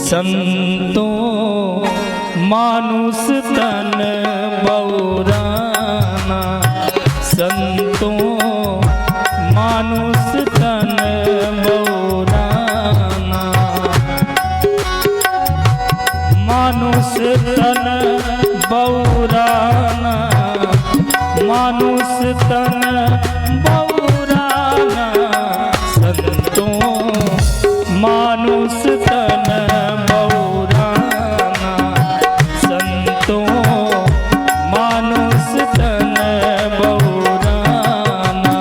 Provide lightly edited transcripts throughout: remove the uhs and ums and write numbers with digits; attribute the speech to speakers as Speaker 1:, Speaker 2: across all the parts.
Speaker 1: संतों मानुष तन बौराना, संतों मानुष तन बौराना, मानुष तन बौराना, मानुष तन बौराना, संतों मानुष तन बौराना, संतों मानुष तन बौराना।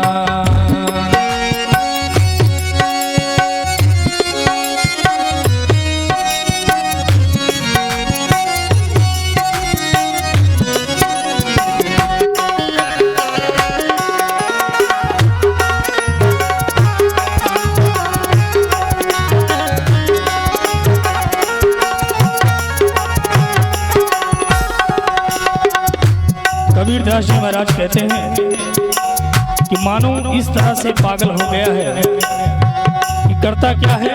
Speaker 1: कबीरदास जी महाराज कहते हैं कि मानो इस तरह से पागल हो गया है कि करता क्या है,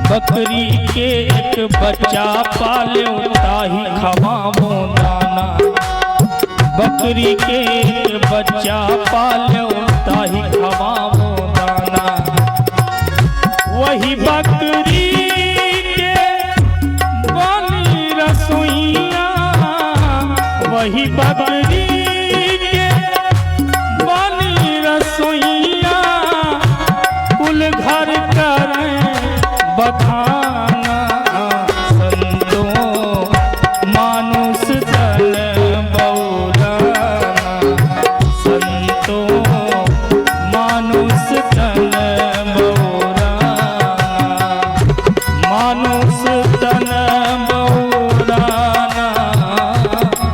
Speaker 1: बकरी के एक बच्चा पाले ताही खवावो दाना, बकरी के एक बच्चा पाले ताही खवावो दाना, वही बकरी के बनी रसोइया, वही बकरी के बनी रसोइया, कुल घर करें बखाना, संतों मानुष तन बौराना, संतों मानुष तन बौराना, मानुष तन बौराना,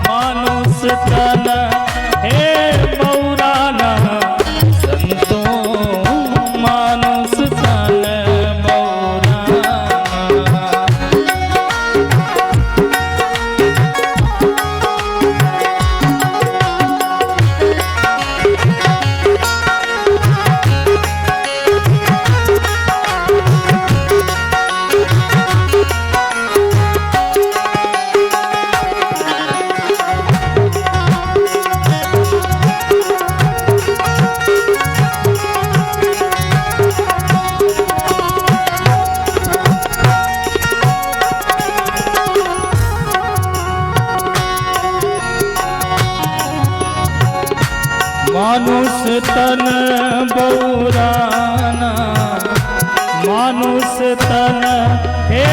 Speaker 1: मानुष तन हे बौराना, संतों मानुष तन बौराना। मानुष तन बौराना, मानुष तन हे